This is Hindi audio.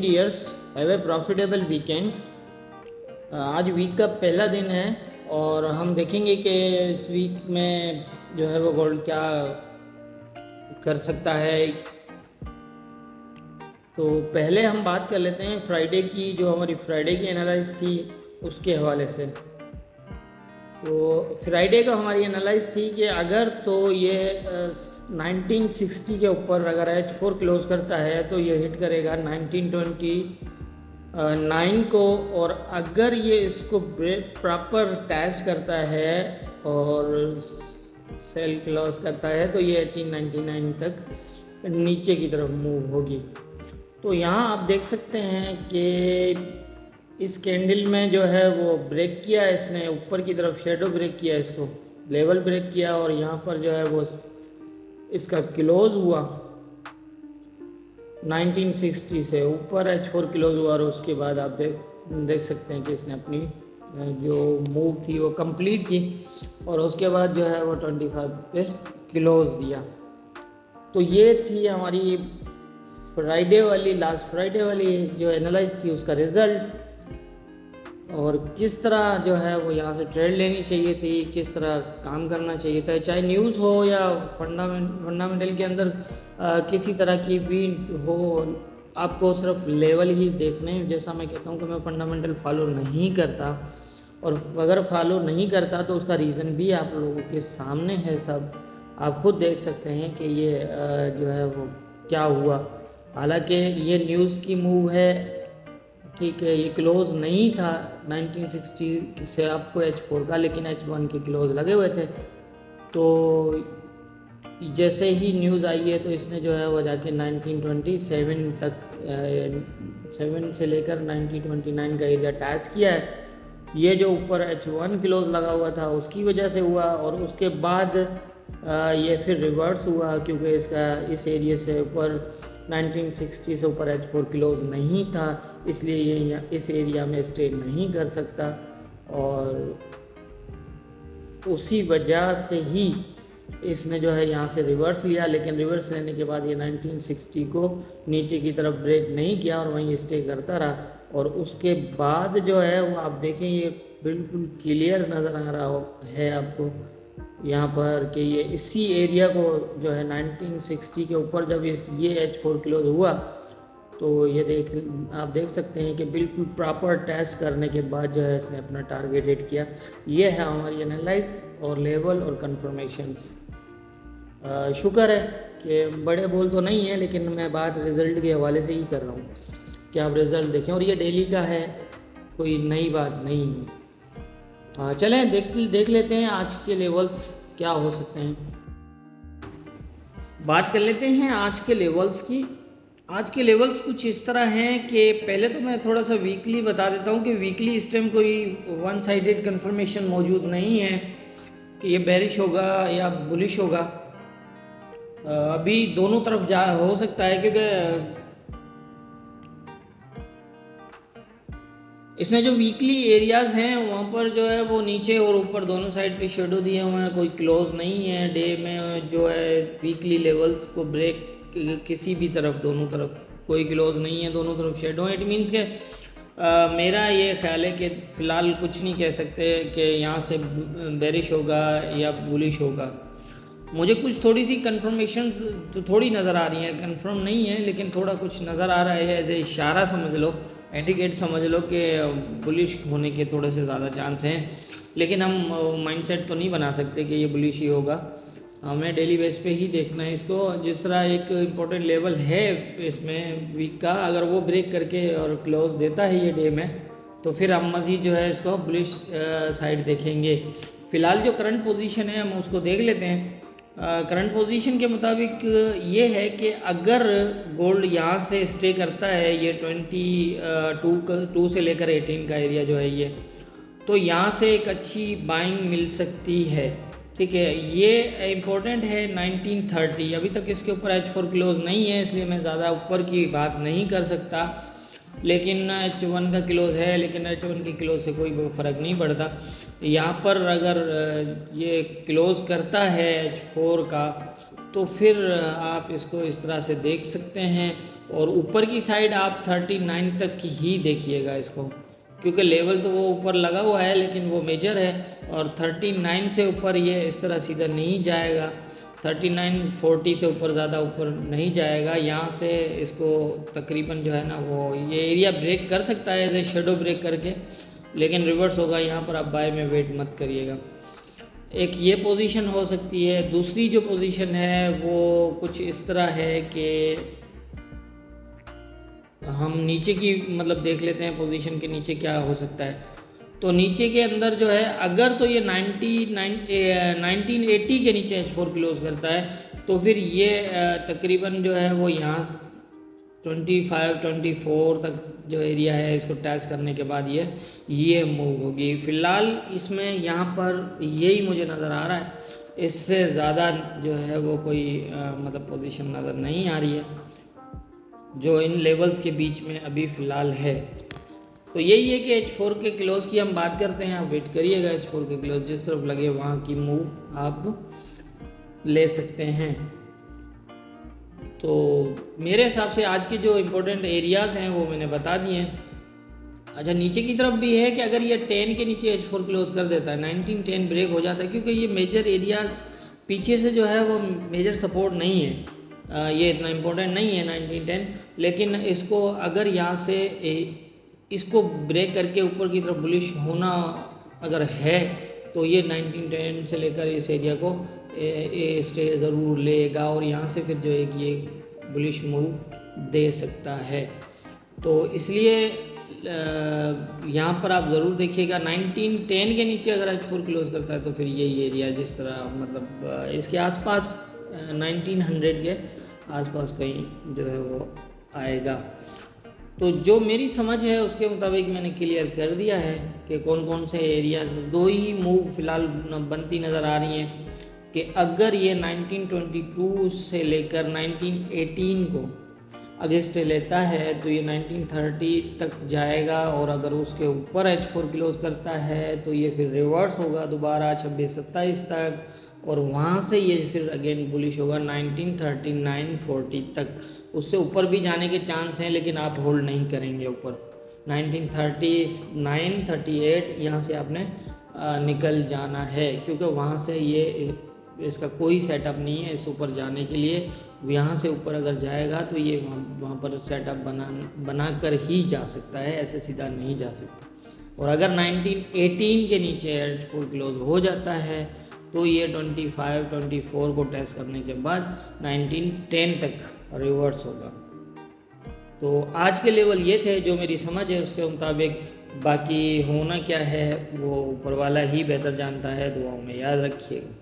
Dears, have a profitable weekend. आज वीक का पहला दिन है और हम देखेंगे कि इस वीक में जो है वो गोल्ड क्या कर सकता है। तो पहले हम बात कर लेते हैं फ्राइडे की, जो हमारी फ्राइडे की एनालाइज थी उसके हवाले से। तो फ्राइडे का हमारी एनालाइज थी कि अगर तो ये 1960 के ऊपर अगर H4 क्लोज करता है तो ये हिट करेगा 1929 को, और अगर ये इसको प्रॉपर टेस्ट करता है और सेल क्लोज करता है तो ये 1899 तक नीचे की तरफ मूव होगी। तो यहाँ आप देख सकते हैं कि इस कैंडल में जो है वो ब्रेक किया इसने, ऊपर की तरफ शेडो ब्रेक किया, इसको लेवल ब्रेक किया, और यहाँ पर जो है वो इसका क्लोज हुआ 1960 से ऊपर H4 क्लोज हुआ, और उसके बाद आप देख सकते हैं कि इसने अपनी जो मूव थी वो कंप्लीट की, और उसके बाद जो है वो 25 पे क्लोज दिया। तो ये थी हमारी फ्राइडे वाली, लास्ट फ्राइडे वाली जो एनालाइज थी उसका रिज़ल्ट, और किस तरह जो है वो यहाँ से ट्रेड लेनी चाहिए थी, किस तरह काम करना चाहिए था, चाहे न्यूज़ हो या फंडामेंटल के अंदर किसी तरह की भी हो। आपको सिर्फ लेवल ही देखने, जैसा मैं कहता हूँ कि मैं फंडामेंटल फॉलो नहीं करता, और अगर फॉलो नहीं करता तो उसका रीज़न भी आप लोगों के सामने है, सब आप खुद देख सकते हैं कि ये जो है वो क्या हुआ। हालांकि ये न्यूज़ की मूव है, ठीक है, ये क्लोज नहीं था 1960 से आपको H4 का, लेकिन H1 के क्लोज लगे हुए थे। तो जैसे ही न्यूज़ आई है तो इसने जो है वो जाके 1927 तक 7 से लेकर 1929 का एरिया टच किया है। ये जो ऊपर H1 क्लोज लगा हुआ था उसकी वजह से हुआ, और उसके बाद ये फिर रिवर्स हुआ, क्योंकि इसका इस एरिया से ऊपर 1960 से ऊपर H4 क्लोज नहीं था, इसलिए ये इस एरिया में स्टे नहीं कर सकता, और उसी वजह से ही इसने जो है यहाँ से रिवर्स लिया। लेकिन रिवर्स लेने के बाद ये 1960 को नीचे की तरफ ब्रेक नहीं किया और वहीं स्टे करता रहा, और उसके बाद जो है वो आप देखें ये बिल्कुल क्लियर नज़र आ रहा है आपको यहाँ पर कि ये इसी एरिया को जो है 1960 के ऊपर जब ये H4 क्लोज हुआ तो ये आप देख सकते हैं कि बिल्कुल प्रॉपर टेस्ट करने के बाद जो है इसने अपना टारगेट हिट किया। ये है हमारी एनालाइज और लेवल और कन्फर्मेशंस। शुक्र है कि बड़े बोल तो नहीं है, लेकिन मैं बात रिज़ल्ट के हवाले से ही कर रहा हूँ कि आप रिज़ल्ट देखें, और ये डेली का है, कोई नई बात नहीं है। चलें देख लेते हैं आज के लेवल्स क्या हो सकते हैं। बात कर लेते हैं आज के लेवल्स की। आज के लेवल्स कुछ इस तरह हैं कि पहले तो मैं थोड़ा सा वीकली बता देता हूँ कि वीकली इस टाइम कोई वन साइडेड कंफर्मेशन मौजूद नहीं है कि ये बेरिश होगा या बुलिश होगा। अभी दोनों तरफ जा हो सकता है, क्योंकि इसने जो वीकली एरियाज़ हैं वहाँ पर जो है वो नीचे और ऊपर दोनों साइड पे शेडो दिए हुए हैं, कोई क्लोज नहीं है डे में जो है वीकली लेवल्स को ब्रेक किसी भी तरफ, दोनों तरफ कोई क्लोज नहीं है, दोनों तरफ शेडो है। इट मीन्स के मेरा ये ख्याल है कि फ़िलहाल कुछ नहीं कह सकते कि यहाँ से बेरिश होगा या बुलिश होगा। मुझे कुछ थोड़ी सी कन्फर्मेशंस तो थोड़ी नज़र आ रही हैं, कंफर्म नहीं है लेकिन थोड़ा कुछ नज़र आ रहा है, एज ए इशारा समझ लो, इंडिकेट समझ लो कि बुलिश होने के थोड़े से ज़्यादा चांस हैं। लेकिन हम माइंडसेट तो नहीं बना सकते कि ये बुलिश ही होगा, हमें डेली बेस पे ही देखना है इसको। जिस तरह एक इम्पोर्टेंट लेवल है इसमें वीक का, अगर वो ब्रेक करके और क्लोज देता है ये डे में, तो फिर हम मज़ीद जो है इसको बुलिश साइड देखेंगे। फ़िलहाल जो करंट पोजीशन है हम उसको देख लेते हैं। करंट पोजीशन के मुताबिक ये है कि अगर गोल्ड यहाँ से स्टे करता है, ये 22 से लेकर 18 का एरिया जो है ये, तो यहाँ से एक अच्छी बाइंग मिल सकती है, ठीक है। ये इम्पोर्टेंट है 1930, अभी तक इसके ऊपर H4 क्लोज नहीं है, इसलिए मैं ज़्यादा ऊपर की बात नहीं कर सकता, लेकिन H1 का क्लोज है, लेकिन H1 के क्लोज से कोई फ़र्क नहीं पड़ता। यहाँ पर अगर ये क्लोज करता है H4 का, तो फिर आप इसको इस तरह से देख सकते हैं, और ऊपर की साइड आप 39 तक की ही देखिएगा इसको, क्योंकि लेवल तो वो ऊपर लगा हुआ है लेकिन वो मेजर है, और 39 से ऊपर ये इस तरह सीधा नहीं जाएगा, 39-40 से ऊपर ज़्यादा ऊपर नहीं जाएगा। यहाँ से इसको तकरीबन जो है ना वो ये एरिया ब्रेक कर सकता है एज शेडो ब्रेक करके, लेकिन रिवर्स होगा। यहाँ पर आप बाय में वेट मत करिएगा। एक ये पोजीशन हो सकती है। दूसरी जो पोजीशन है वो कुछ इस तरह है कि हम नीचे की मतलब देख लेते हैं पोजीशन के नीचे क्या हो सकता है। तो नीचे के अंदर जो है अगर तो ये 1980 के नीचे H4 क्लोज करता है तो फिर ये तकरीबन जो है वो यहाँ 25-24 तक जो एरिया है इसको टच करने के बाद ये मूव होगी। फ़िलहाल इसमें यहाँ पर यही मुझे नज़र आ रहा है, इससे ज़्यादा जो है वो कोई मतलब पोजीशन नज़र नहीं आ रही है जो इन लेवल्स के बीच में अभी फ़िलहाल है। तो यही है कि H4 के क्लोज की हम बात करते हैं। आप वेट करिएगा, H4 के क्लोज जिस तरफ लगे वहाँ की मूव आप ले सकते हैं। तो मेरे हिसाब से आज के जो इम्पोर्टेंट एरियाज़ हैं वो मैंने बता दिए हैं। अच्छा, नीचे की तरफ भी है कि अगर ये 10 के नीचे H4 क्लोज कर देता है, 1910 ब्रेक हो जाता है, क्योंकि ये मेजर एरियाज़ पीछे से जो है वो मेजर सपोर्ट नहीं है, ये इतना इम्पोर्टेंट नहीं है 1910, लेकिन इसको अगर यहाँ से इसको ब्रेक करके ऊपर की तरफ बुलिश होना अगर है तो ये 1910 से लेकर इस एरिया को स्टे ज़रूर लेगा और यहाँ से फिर जो है ये बुलिश मूव दे सकता है। तो इसलिए यहाँ पर आप ज़रूर देखिएगा 1910 के नीचे अगर H4 क्लोज करता है तो फिर यही एरिया जिस तरह मतलब इसके आसपास 1900 के आसपास कहीं जो है वो आएगा। तो जो मेरी समझ है उसके मुताबिक मैंने क्लियर कर दिया है कि कौन कौन से एरियाज, दो ही मूव फ़िलहाल बनती नज़र आ रही हैं कि अगर ये 1922 से लेकर 1918 को अगेंस्ट लेता है तो ये 1930 तक जाएगा, और अगर उसके ऊपर H4 क्लोज करता है तो ये फिर रिवर्स होगा दोबारा 26-27 तक, और वहाँ से ये फिर अगेन बुलिश होगा 1939-40 तक। उससे ऊपर भी जाने के चांस हैं लेकिन आप होल्ड नहीं करेंगे ऊपर 1939-38 यहाँ से आपने निकल जाना है, क्योंकि वहाँ से ये इसका कोई सेटअप नहीं है इस ऊपर जाने के लिए। यहाँ से ऊपर अगर जाएगा तो ये वहाँ पर सेटअप बना कर ही जा सकता है, ऐसे सीधा नहीं जा सकता। और अगर 1918 के नीचे H4 क्लोज हो जाता है तो ये 25-24 को टेस्ट करने के बाद 1910 तक रिवर्स होगा। तो आज के लेवल ये थे जो मेरी समझ है उसके मुताबिक, बाकी होना क्या है वो ऊपर वाला ही बेहतर जानता है। दुआओं में याद रखिएगा।